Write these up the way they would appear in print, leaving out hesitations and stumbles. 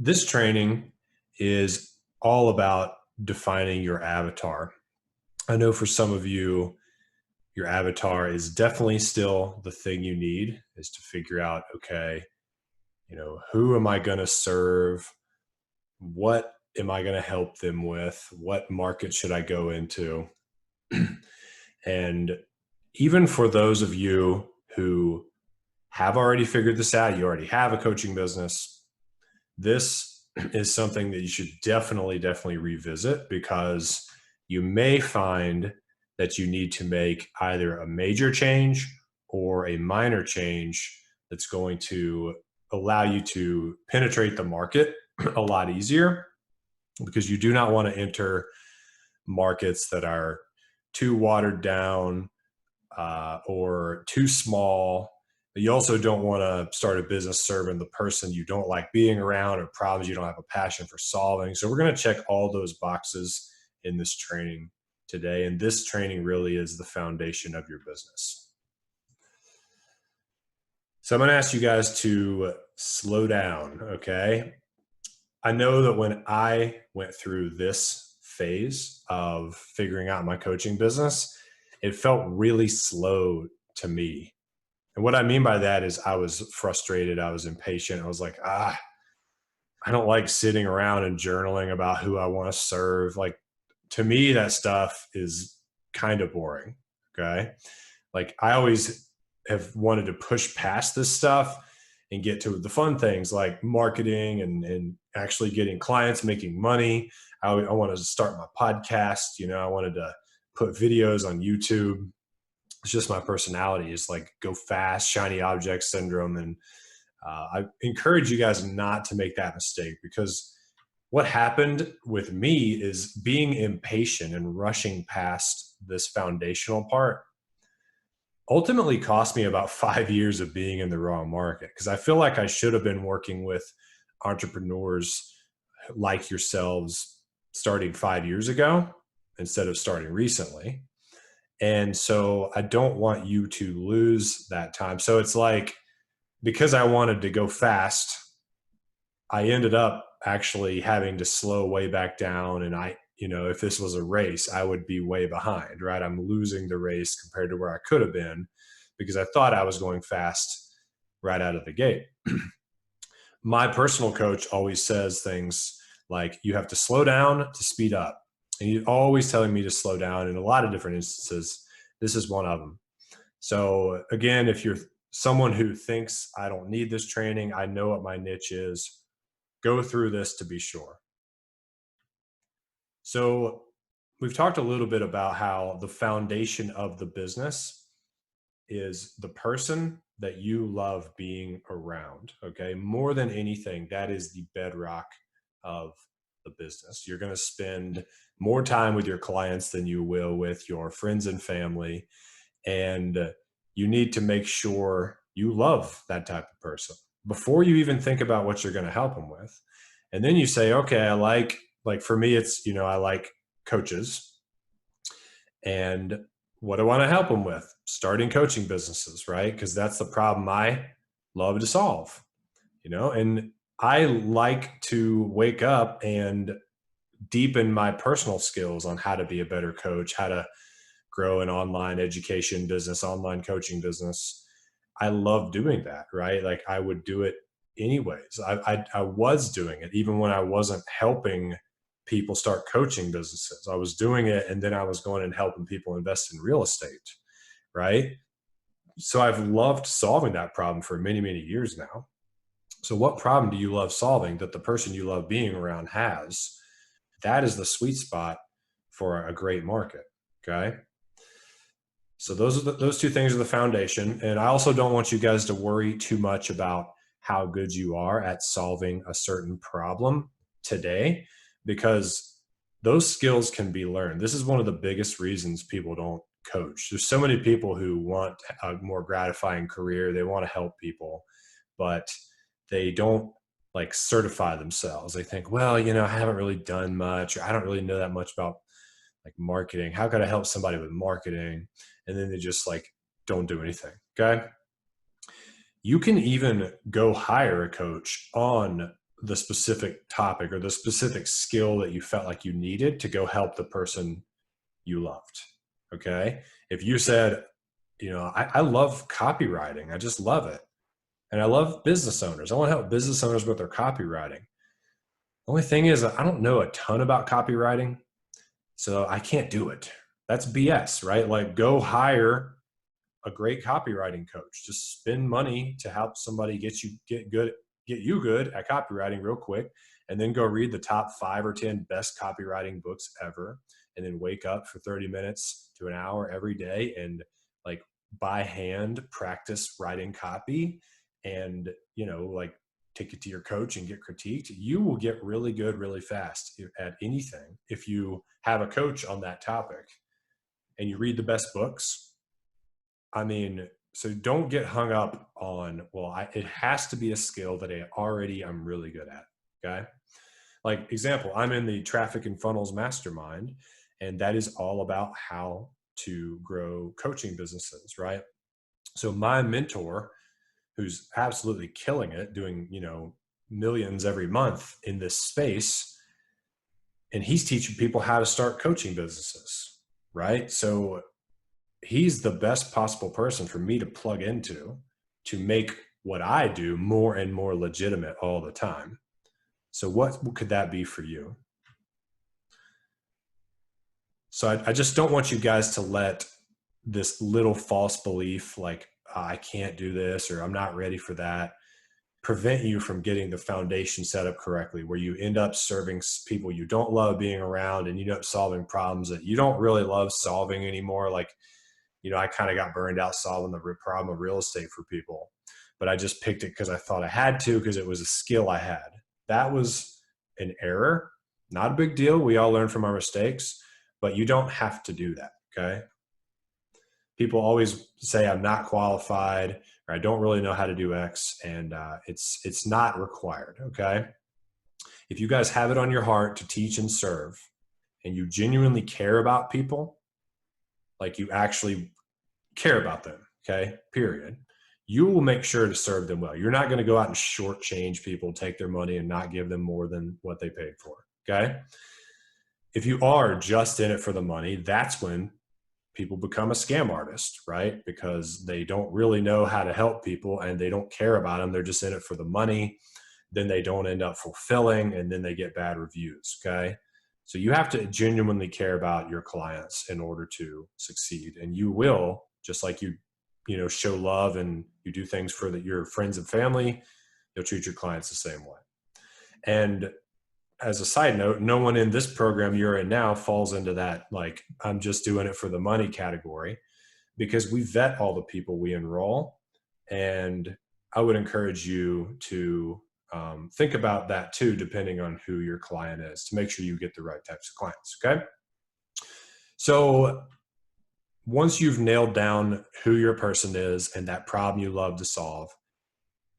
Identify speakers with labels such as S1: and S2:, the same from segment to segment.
S1: This training is all about defining your avatar. I know for some of you, your avatar is definitely still the thing you need is to figure out, okay, who am I going to serve? What am I going to help them with? What market should I go into? And even for those of you who have already figured this out, you already have a coaching business, this is something that you should definitely revisit, because you may find that you need to make either a major change or a minor change that's going to allow you to penetrate the market a lot easier, because you do not want to enter markets that are too watered down or too small. You also don't want to start a business serving the person you don't like being around or problems you don't have a passion for solving. So we're going to check all those boxes in this training today. And this training really is the foundation of your business. So I'm going to ask you guys to slow down, okay? I know that when I went through this phase of figuring out my coaching business, it felt really slow to me. And what I mean by that is I was frustrated. I was impatient. I was like, I don't like sitting around and journaling about who I want to serve. Like, to me, that stuff is kind of boring. Okay. Like, I always have wanted to push past this stuff and get to the fun things like marketing and actually getting clients, making money. I wanted to start my podcast. I wanted to put videos on YouTube. It's just my personality is like go fast, shiny object syndrome. And I encourage you guys not to make that mistake, because what happened with me is being impatient and rushing past this foundational part ultimately cost me about 5 years of being in the wrong market, because I feel like I should have been working with entrepreneurs like yourselves starting 5 years ago instead of starting recently. And so I don't want you to lose that time. So it's like, because I wanted to go fast, I ended up actually having to slow way back down. And if this was a race, I would be way behind, right? I'm losing the race compared to where I could have been, because I thought I was going fast right out of the gate. My personal coach always says things like, you have to slow down to speed up. And he's always telling me to slow down in a lot of different instances. This is one of them. So again, if you're someone who thinks I don't need this training, I know what my niche is, go through this to be sure. So we've talked a little bit about how the foundation of the business is the person that you love being around. Okay. More than anything, that is the bedrock of the business. You're going to spend more time with your clients than you will with your friends and family. And you need to make sure you love that type of person before you even think about what you're going to help them with. And then you say, okay, I like for me, it's, I like coaches. And what do I want to help them with? Starting coaching businesses, right? Because that's the problem I love to solve, and I like to wake up and deepen my personal skills on how to be a better coach, how to grow an online education business, online coaching business. I love doing that, right? Like, I would do it anyways. I was doing it even when I wasn't helping people start coaching businesses. I was doing it, and then I was going and helping people invest in real estate, right? So I've loved solving that problem for many, many years now. So what problem do you love solving that the person you love being around has? That is the sweet spot for a great market, okay? So those two things are the foundation. And I also don't want you guys to worry too much about how good you are at solving a certain problem today, because those skills can be learned. This is one of the biggest reasons people don't coach. There's so many people who want a more gratifying career. They want to help people, but they don't certify themselves. They think, well, I haven't really done much, or I don't really know that much about marketing. How could I help somebody with marketing? And then they just don't do anything. Okay. You can even go hire a coach on the specific topic or the specific skill that you felt like you needed to go help the person you loved. Okay. If you said, I love copywriting. I just love it. And I love business owners. I want to help business owners with their copywriting. The only thing is, I don't know a ton about copywriting, so I can't do it. That's BS, right? Like, go hire a great copywriting coach. Just spend money to help somebody get you good at copywriting real quick, and then go read the top 5 or 10 best copywriting books ever, and then wake up for 30 minutes to an hour every day and like by hand practice writing copy, and like take it to your coach and get critiqued. You will get really good really fast at anything if you have a coach on that topic and you read the best books. I mean, so don't get hung up on, it has to be a skill that I'm really good at. Okay. Like, example, I'm in the Traffic and Funnels Mastermind, and that is all about how to grow coaching businesses, right? So my mentor, who's absolutely killing it, doing, millions every month in this space, and he's teaching people how to start coaching businesses, right? So he's the best possible person for me to plug into to make what I do more and more legitimate all the time. So what could that be for you? So I just don't want you guys to let this little false belief, like, I can't do this, or I'm not ready for that, prevent you from getting the foundation set up correctly, where you end up serving people you don't love being around, and you end up solving problems that you don't really love solving anymore. Like, I kind of got burned out solving the problem of real estate for people, but I just picked it because I thought I had to, because it was a skill I had. That was an error. Not a big deal. We all learn from our mistakes, but you don't have to do that. Okay. People always say I'm not qualified, or I don't really know how to do X, and it's not required. Okay. If you guys have it on your heart to teach and serve, and you genuinely care about people, like you actually care about them, okay, period, you will make sure to serve them well. You're not going to go out and shortchange people, take their money, and not give them more than what they paid for, okay? If you are just in it for the money, that's when people become a scam artist, right? Because they don't really know how to help people, and they don't care about them. They're just in it for the money. Then they don't end up fulfilling, and then they get bad reviews, okay? So you have to genuinely care about your clients in order to succeed. And you will, just like you show love and you do things for your friends and family, you'll treat your clients the same way. And as a side note, no one in this program you're in now falls into that, like, I'm just doing it for the money category, because we vet all the people we enroll. And I would encourage you to think about that too, depending on who your client is, to make sure you get the right types of clients. Okay. So once you've nailed down who your person is and that problem you love to solve,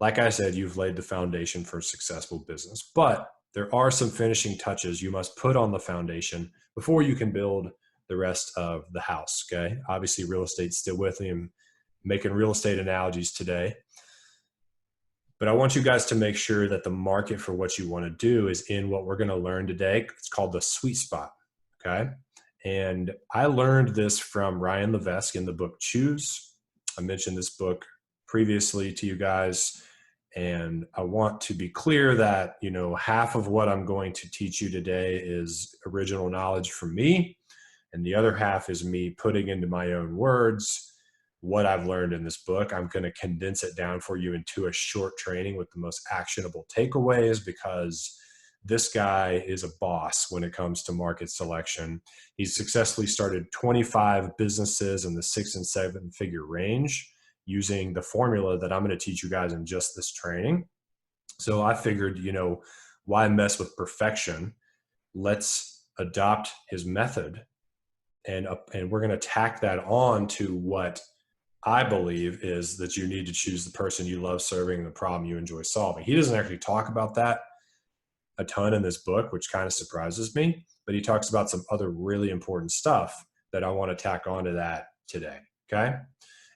S1: like I said, you've laid the foundation for a successful business. But there are some finishing touches you must put on the foundation before you can build the rest of the house. Okay. Obviously, real estate's still with me. I'm making real estate analogies today. But I want you guys to make sure that the market for what you want to do is in what we're going to learn today. It's called the sweet spot. Okay. And I learned this from Ryan Levesque in the book Choose. I mentioned this book previously to you guys. And I want to be clear that, half of what I'm going to teach you today is original knowledge from me. And the other half is me putting into my own words what I've learned in this book. I'm going to condense it down for you into a short training with the most actionable takeaways, because this guy is a boss when it comes to market selection. He's successfully started 25 businesses in the 6 and 7 figure range using the formula that I'm going to teach you guys in just this training. So I figured, why mess with perfection? Let's adopt his method, and we're going to tack that on to what I believe is that you need to choose the person you love serving and the problem you enjoy solving. He doesn't actually talk about that a ton in this book, which kind of surprises me, but he talks about some other really important stuff that I want to tack onto that today. Okay.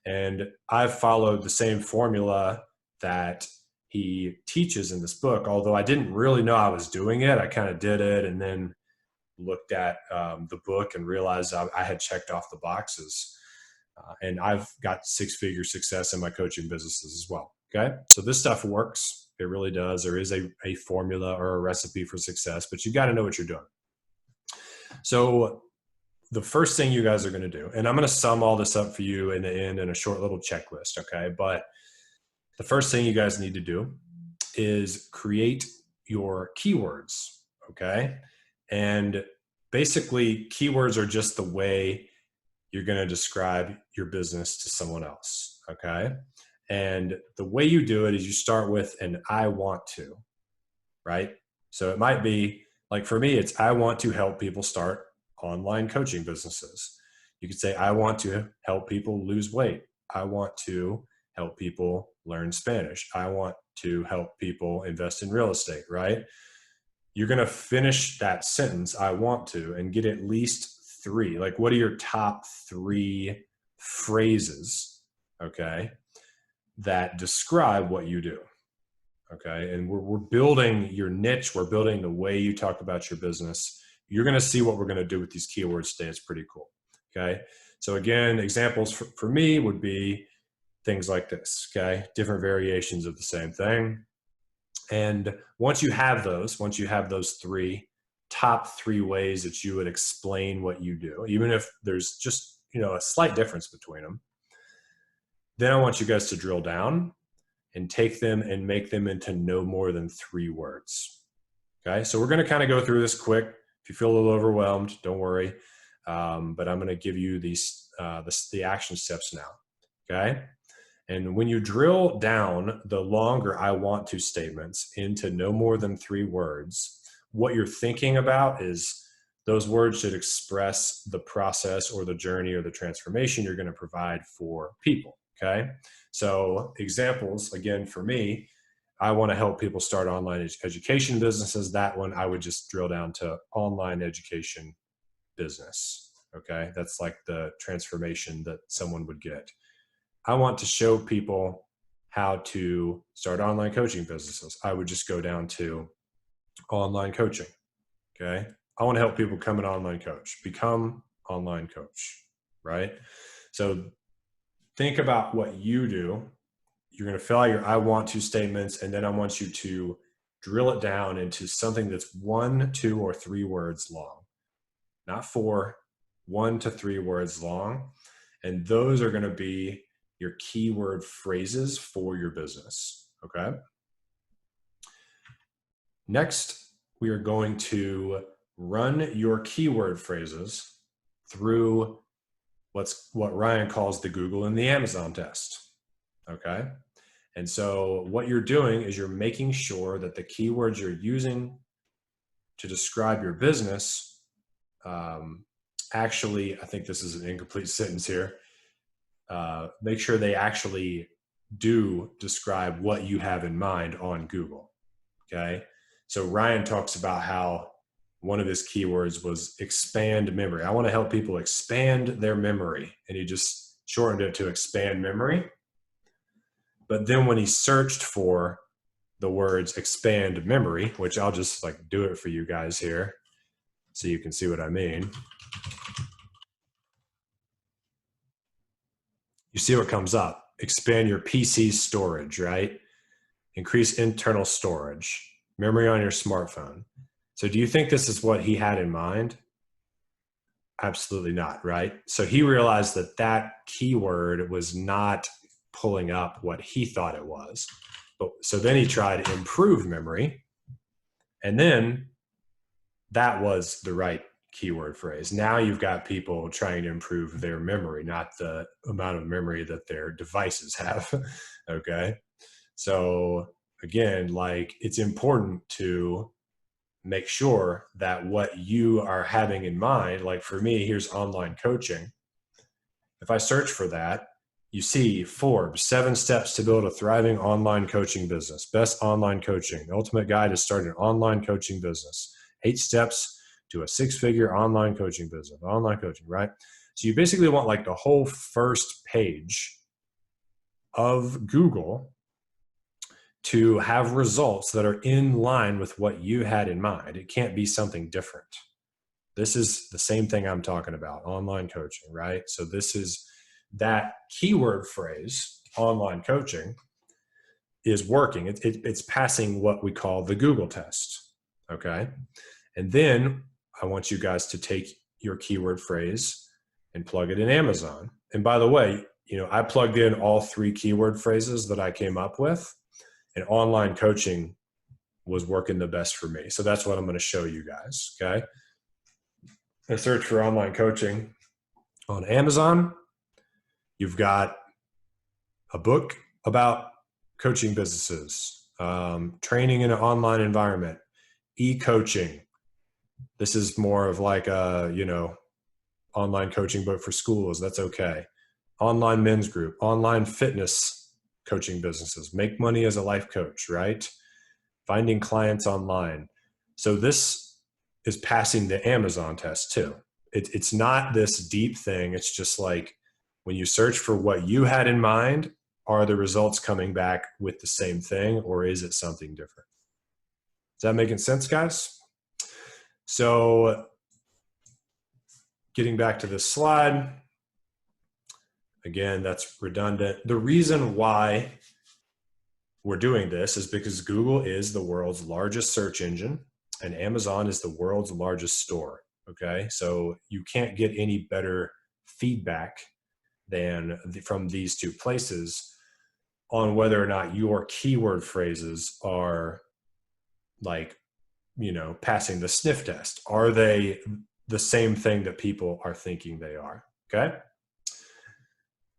S1: And I've followed the same formula that he teaches in this book, although I didn't really know I was doing it. I kind of did it and then looked at the book and realized I had checked off the boxes. And I've got six-figure success in my coaching businesses as well. Okay. So this stuff works. It really does. There is a formula or a recipe for success, but you got to know what you're doing. So the first thing you guys are going to do, and I'm going to sum all this up for you in the end in a short little checklist. Okay. But the first thing you guys need to do is create your keywords. Okay. And basically keywords are just the way you're going to describe your business to someone else. Okay. And the way you do it is you start with an I want to, right? So it might be like, for me, it's I want to help people start online coaching businesses. You could say, I want to help people lose weight. I want to help people learn Spanish. I want to help people invest in real estate, right? You're going to finish that sentence, I want to, and get at least three. Like, what are your top three phrases, okay, that describe what you do? Okay. And we're building your niche. We're building the way you talk about your business. You're going to see what we're going to do with these keywords today. It's pretty cool. Okay. So again, examples for me would be things like this. Okay. Different variations of the same thing. And once you have those top three ways that you would explain what you do, even if there's just, a slight difference between them, then I want you guys to drill down and take them and make them into no more than 3 words. Okay. So we're going to kind of go through this quick. If you feel a little overwhelmed, don't worry. But I'm going to give you the action steps now. Okay. And when you drill down the longer I want to statements into no more than 3 words, what you're thinking about is those words should express the process or the journey or the transformation you're going to provide for people. Okay. So examples, again, for me, I want to help people start online education businesses. That one, I would just drill down to online education business. Okay. That's like the transformation that someone would get. I want to show people how to start online coaching businesses. I would just go down to online coaching. Okay. I want to help people become an online coach, become online coach, right? So think about what you do. You're going to fill out your I want to statements, and then I want you to drill it down into something that's 1, 2, or 3 words long, not 4, 1 to 3 words long. And those are going to be your keyword phrases for your business. Okay. Next, we are going to run your keyword phrases through what Ryan calls the Google and the Amazon test. Okay. And so what you're doing is you're making sure that the keywords you're using to describe your business, actually, I think this is an incomplete sentence here. Make sure they actually do describe what you have in mind on Google. Okay. So Ryan talks about how one of his keywords was expand memory. I want to help people expand their memory. And he just shortened it to expand memory. But then when he searched for the words expand memory, which I'll just do it for you guys here so you can see what I mean. You see what comes up. Expand your PC storage, right? Increase internal storage, memory on your smartphone. So do you think this is what he had in mind? Absolutely not, right? So he realized that keyword was not pulling up what he thought it was. So then he tried improve memory, and then that was the right keyword phrase. Now you've got people trying to improve their memory, not the amount of memory that their devices have. Okay. So again, it's important to make sure that what you are having in mind, like for me, here's online coaching. If I search for that, you see Forbes, 7 steps to build a thriving online coaching business, best online coaching, the ultimate guide to start an online coaching business, 8 steps to a 6-figure online coaching business, online coaching, right? So you basically want the whole first page of Google to have results that are in line with what you had in mind. It can't be something different. This is the same thing I'm talking about, online coaching, right? So this is that keyword phrase, online coaching, is working. It's passing what we call the Google test, okay? And then I want you guys to take your keyword phrase and plug it in Amazon. And by the way, I plugged in all 3 keyword phrases that I came up with, and online coaching was working the best for me. So that's what I'm going to show you guys, okay? I search for online coaching on Amazon. You've got a book about coaching businesses, training in an online environment, e-coaching. This is more of like a, online coaching book for schools. That's okay. Online men's group, online fitness coaching businesses, make money as a life coach, right? Finding clients online. So this is passing the Amazon test too. It's not this deep thing. It's just like when you search for what you had in mind, are the results coming back with the same thing, or is it something different? Is that making sense, guys? So getting back to this slide, again, that's redundant. The reason why we're doing this is because Google is the world's largest search engine and Amazon is the world's largest store, okay? So you can't get any better feedback than from these 2 places on whether or not your keyword phrases are like, passing the sniff test. Are they the same thing that people are thinking they are? Okay.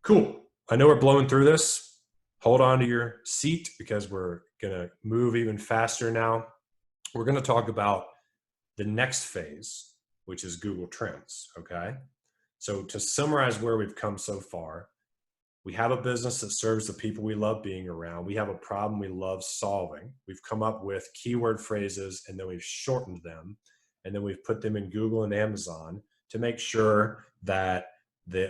S1: Cool. I know we're blowing through this. Hold on to your seat because we're going to move even faster now. We're going to talk about the next phase, which is Google Trends. Okay. So to summarize where we've come so far, we have a business that serves the people we love being around. We have a problem we love solving. We've come up with keyword phrases and then we've shortened them. And then we've put them in Google and Amazon to make sure that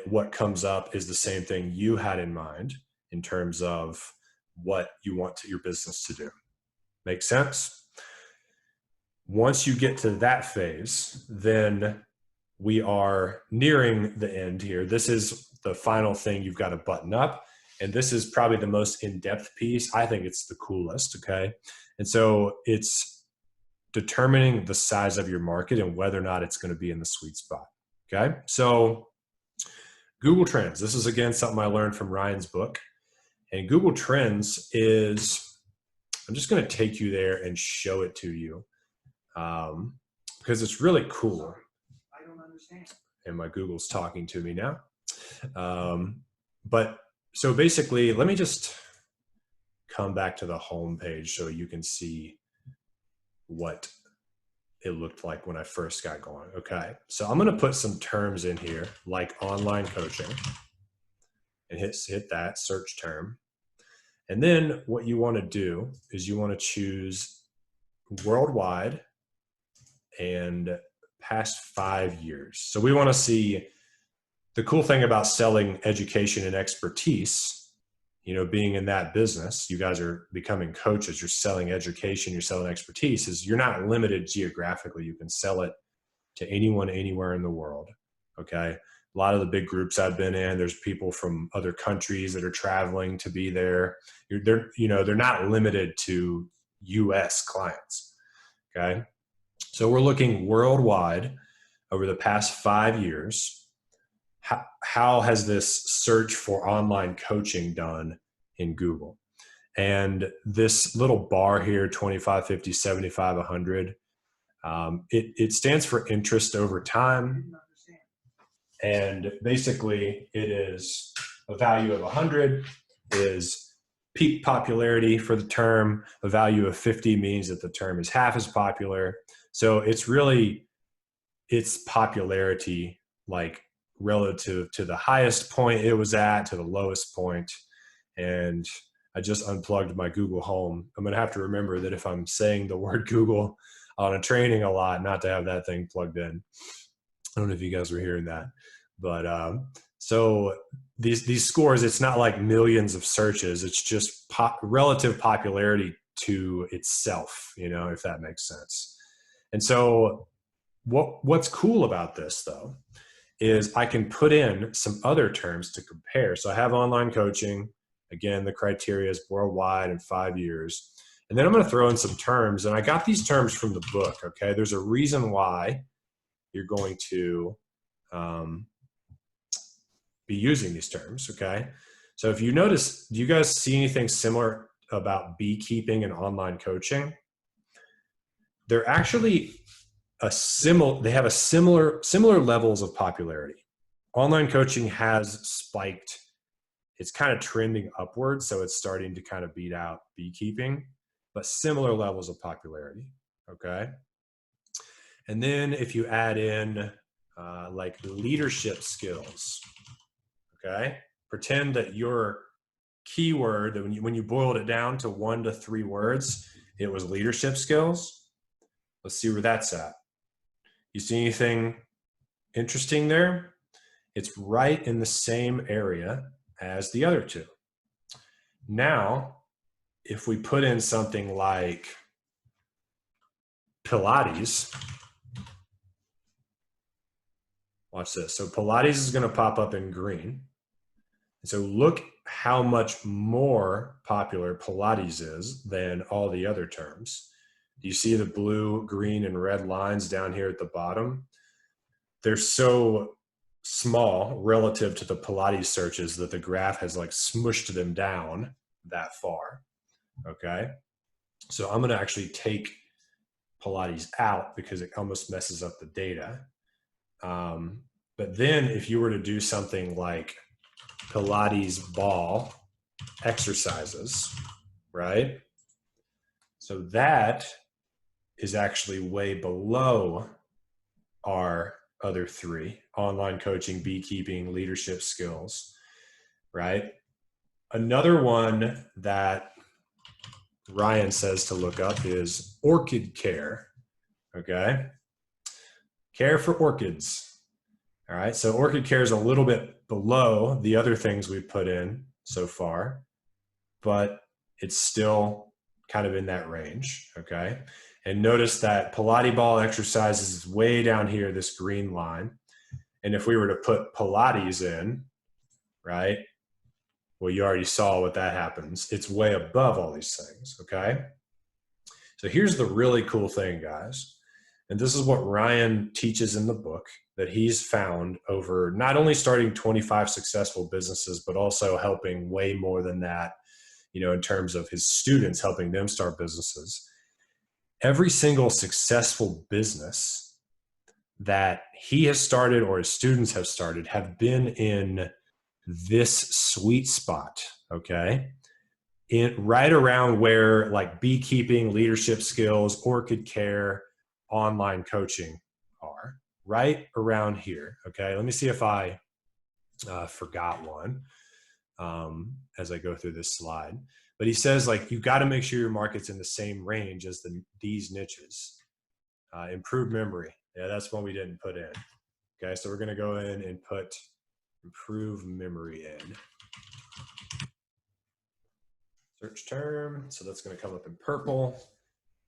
S1: what comes up is the same thing you had in mind in terms of what you want your business to do. Make sense? Once you get to that phase, then we are nearing the end here. This is the final thing you've got to button up. And this is probably the most in-depth piece. I think it's the coolest, okay? And so it's determining the size of your market and whether or not it's going to be in the sweet spot, okay? So Google Trends, this is again something I learned from Ryan's book. And Google Trends is, I'm just going to take you there and show it to you because it's really cool.
S2: I don't understand.
S1: And my Google's talking to me now. But so basically, let me just come back to the home page so you can see what it looked like when I first got going. Okay, so I'm going to put some terms in here like online coaching and hit that search term. And then what you want to do is you want to choose worldwide and past 5 years. So we want to see the cool thing about selling education and expertise, being in that business, you guys are becoming coaches, you're selling education, you're selling expertise, is you're not limited geographically. You can sell it to anyone, anywhere in the world. Okay. A lot of the big groups I've been in, there's people from other countries that are traveling to be there. They're not limited to US clients. Okay. So we're looking worldwide over the past 5 years. How has this search for online coaching done in Google? And this little bar here, 25, 50, 75, 100, it stands for interest over time. And basically it is a value of 100 is peak popularity for the term. A value of 50 means that the term is half as popular. So it's really its popularity, like relative to the highest point it was at to the lowest point. And I just unplugged my Google Home. I'm going to have to remember that if I'm saying the word Google on a training a lot, not to have that thing plugged in. I don't know if you guys were hearing that, but So these scores, it's not like millions of searches. It's just relative popularity to itself, if that makes sense. And so what's cool about this though, is I can put in some other terms to compare. So I have online coaching. Again, the criteria is worldwide in 5 years. And then I'm going to throw in some terms. And I got these terms from the book. Okay. There's a reason why you're going to be using these terms. Okay. So if you notice, do you guys see anything similar about beekeeping and online coaching? They're actually they have a similar levels of popularity. Online coaching has spiked. It's kind of trending upwards, so it's starting to kind of beat out beekeeping, but similar levels of popularity. Okay. And then if you add in like leadership skills, okay, pretend that your keyword, that when you boiled it down to 1 to 3 words, it was leadership skills. Let's see where that's at. You see anything interesting there? It's right in the same area as the other two. Now, if we put in something like Pilates, watch this. So Pilates is going to pop up in green. So look how much more popular Pilates is than all the other terms. Do you see the blue, green, and red lines down here at the bottom? They're so small relative to the Pilates searches that the graph has like smushed them down that far. Okay. So I'm going to actually take Pilates out because it almost messes up the data. But then if you were to do something like Pilates ball exercises, right? So that is actually way below our other 3: online coaching, beekeeping, leadership skills, right? Another one that Ryan says to look up is orchid care. Okay. Care for orchids. All right. So orchid care is a little bit below the other things we've put in so far, but it's still kind of in that range. Okay. And notice that Pilates ball exercises is way down here, this green line. And if we were to put Pilates in, right? Well, you already saw what that happens. It's way above all these things. Okay. So here's the really cool thing, guys. And this is what Ryan teaches in the book, that he's found over not only starting 25 successful businesses, but also helping way more than that, in terms of his students, helping them start businesses. Every single successful business that he has started or his students have started have been in this sweet spot, okay? Right around where like beekeeping, leadership skills, orchid care, online coaching are, right around here, okay? Let me see if I forgot one as I go through this slide. But he says, like, you've got to make sure your market's in the same range as these niches. Improve memory. Yeah, that's one we didn't put in. Okay, so we're going to go in and put improve memory in. Search term. So that's going to come up in purple.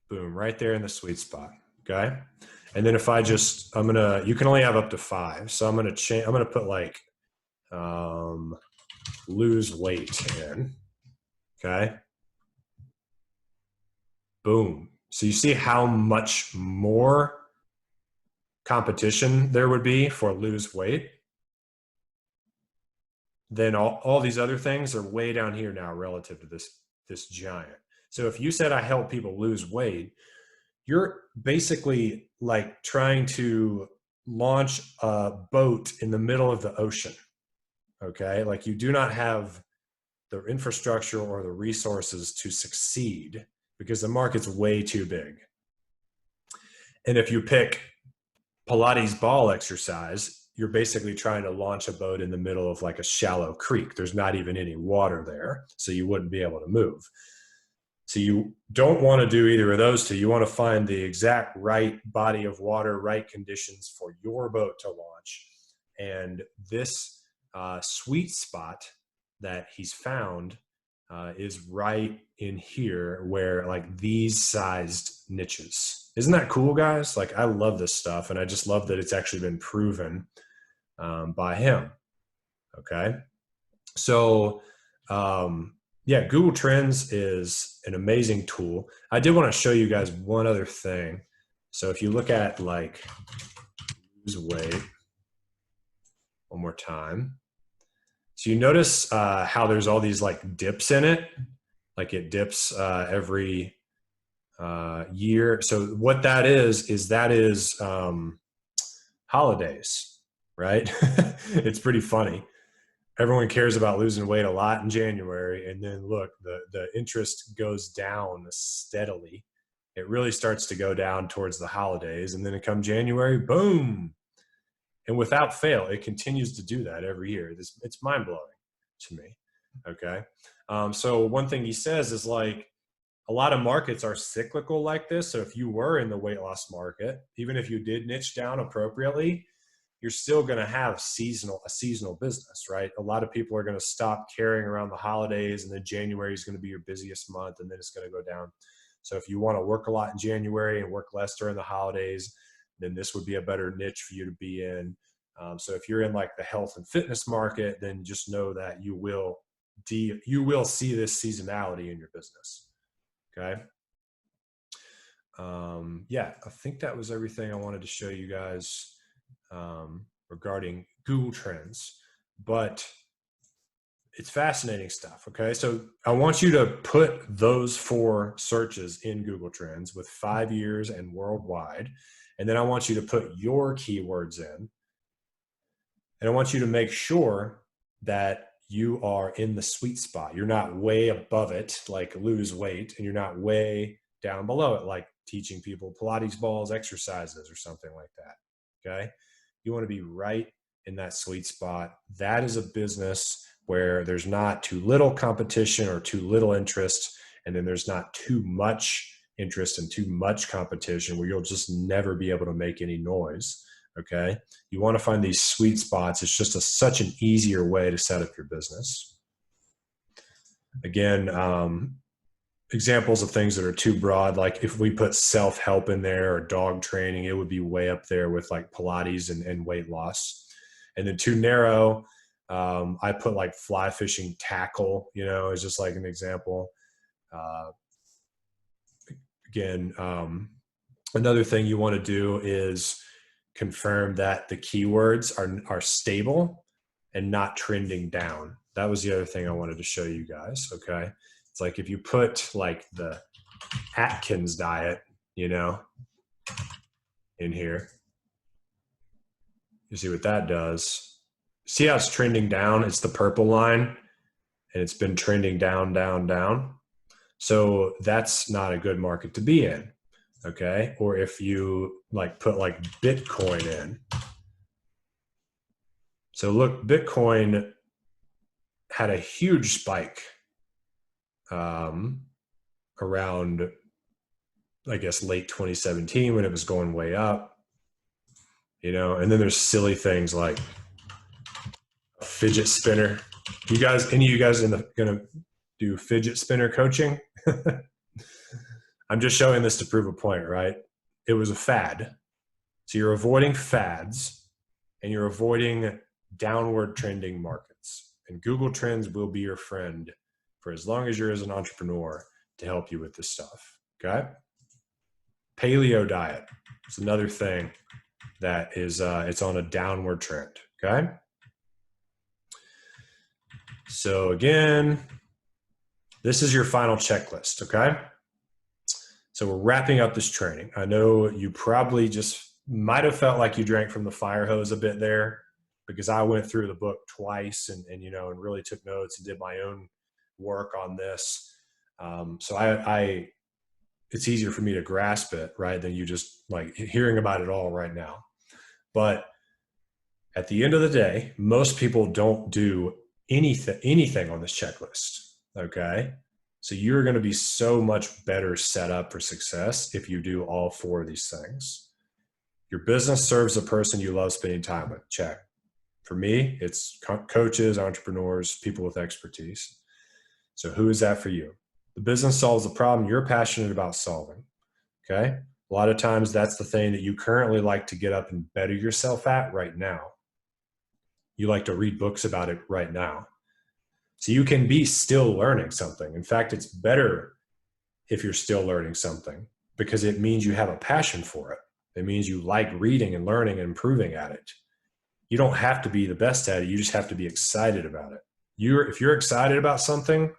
S1: Boom, right there in the sweet spot. Okay. And then if I just, you can only have up to 5. So I'm going to put like, lose weight in. Okay. Boom. So you see how much more competition there would be for lose weight. Then all these other things are way down here now relative to this giant. So if you said I help people lose weight, you're basically like trying to launch a boat in the middle of the ocean. Okay. Like you do not have the infrastructure or the resources to succeed because the market's way too big. And if you pick Pilates ball exercise, you're basically trying to launch a boat in the middle of like a shallow creek. There's not even any water there, so you wouldn't be able to move. So you don't want to do either of those two. You want to find the exact right body of water, right conditions for your boat to launch. And this sweet spot that he's found is right in here, where like these sized niches. Isn't that cool, guys? Like, I love this stuff, and I just love that it's actually been proven by him. Okay. So, yeah, Google Trends is an amazing tool. I did want to show you guys one other thing. So if you look at like lose weight one more time. So you notice how there's all these like dips in it, like it dips every year. So what that is holidays, right? It's pretty funny. Everyone cares about losing weight a lot in January, and then look, the interest goes down steadily. It really starts to go down towards the holidays, and then come January, boom. And without fail, it continues to do that every year. It's mind-blowing to me. Okay. So one thing he says is like, a lot of markets are cyclical like this. So if you were in the weight loss market, even if you did niche down appropriately, you're still going to have a seasonal business, right? A lot of people are going to stop carrying around the holidays, and then January is going to be your busiest month, and then it's going to go down. So if you want to work a lot in January and work less during the holidays, then this would be a better niche for you to be in. So if you're in like the health and fitness market, then just know that you will see this seasonality in your business. Okay. Yeah, I think that was everything I wanted to show you guys regarding Google Trends, but it's fascinating stuff. Okay. So I want you to put those 4 searches in Google Trends with 5 years and worldwide. And then I want you to put your keywords in. And I want you to make sure that you are in the sweet spot. You're not way above it, like lose weight, and you're not way down below it, like teaching people Pilates balls exercises or something like that. Okay. You want to be right in that sweet spot. That is a business where there's not too little competition or too little interest. And then there's not too much interest and too much competition where you'll just never be able to make any noise. Okay. You want to find these sweet spots. It's just such an easier way to set up your business. Again, examples of things that are too broad, like if we put self-help in there or dog training, it would be way up there with like Pilates and weight loss. And then too narrow, I put like fly fishing tackle, is just like an example. Again, another thing you want to do is confirm that the keywords are stable and not trending down. That was the other thing I wanted to show you guys. Okay. It's like if you put like the Atkins diet, in here, you see what that does. See how it's trending down? It's the purple line, and it's been trending down, down, down. So that's not a good market to be in. Okay. Or if you like put like Bitcoin in. So look, Bitcoin had a huge spike around, I guess, late 2017 when it was going way up, and then there's silly things like a fidget spinner. Any of you guys gonna do fidget spinner coaching? I'm just showing this to prove a point, right? It was a fad. So you're avoiding fads and you're avoiding downward trending markets, and Google Trends will be your friend for as long as you're as an entrepreneur to help you with this stuff. Okay. Paleo diet is another thing that is, it's on a downward trend. Okay. So again, this is your final checklist. Okay. So we're wrapping up this training. I know you probably just might've felt like you drank from the fire hose a bit there, because I went through the book twice and really took notes and did my own work on this. So it's easier for me to grasp it, right, than you just like hearing about it all right now. But at the end of the day, most people don't do anything on this checklist. Okay. So you're going to be so much better set up for success if you do all 4 of these things. Your business serves the person you love spending time with. Check. For me, it's coaches, entrepreneurs, people with expertise. So who is that for you? The business solves the problem you're passionate about solving. Okay. A lot of times that's the thing that you currently like to get up and better yourself at right now. You like to read books about it right now. So you can be still learning something. In fact, it's better if you're still learning something because it means you have a passion for it. It means you like reading and learning and improving at it. You don't have to be the best at it. You just have to be excited about it. If you're excited about something,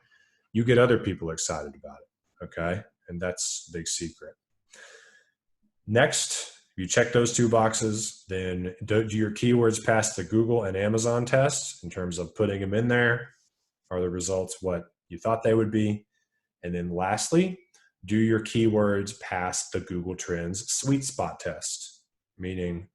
S1: you get other people excited about it. Okay. And that's the big secret. Next, you check those 2 boxes, then do your keywords pass the Google and Amazon tests in terms of putting them in there? Are the results what you thought they would be? And then lastly, do your keywords pass the Google Trends sweet spot test? Meaning,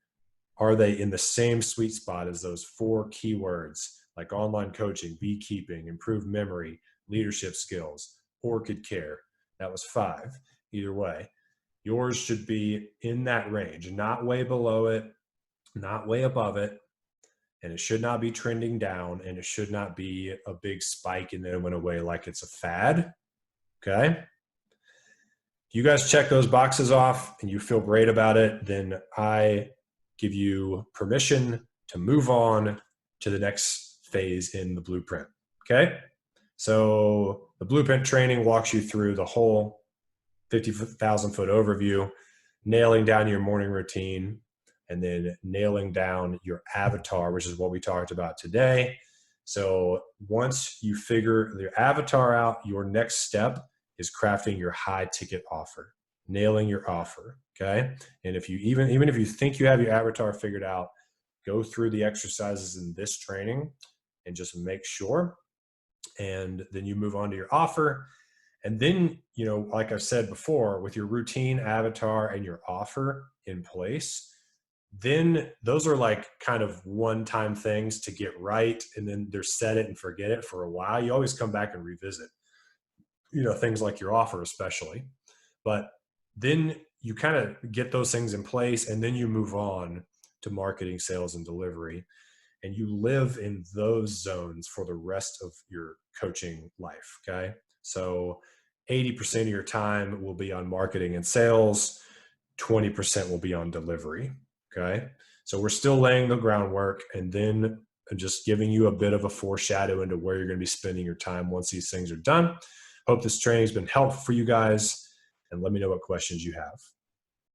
S1: are they in the same sweet spot as those 4 keywords like online coaching, beekeeping, improved memory, leadership skills, orchid care? That was 5. Either way, yours should be in that range, not way below it, not way above it. And it should not be trending down, and it should not be a big spike and then it went away like it's a fad. Okay. If you guys check those boxes off and you feel great about it, then I give you permission to move on to the next phase in the blueprint. Okay. So the blueprint training walks you through the whole 50,000 foot overview, nailing down your morning routine, and then nailing down your avatar, which is what we talked about today. So once you figure your avatar out, your next step is crafting your high ticket offer, nailing your offer. Okay. And if you even if you think you have your avatar figured out, go through the exercises in this training and just make sure. And then you move on to your offer. And then, like I've said before, with your routine, avatar, and your offer in place, then those are like kind of one-time things to get right. And then there's set it and forget it for a while. You always come back and revisit, things like your offer, especially. But then you kind of get those things in place and then you move on to marketing, sales, and delivery. And you live in those zones for the rest of your coaching life. Okay. So 80% of your time will be on marketing and sales. 20% will be on delivery. Okay. So we're still laying the groundwork and then just giving you a bit of a foreshadow into where you're going to be spending your time once these things are done. Hope this training has been helpful for you guys, and let me know what questions you have.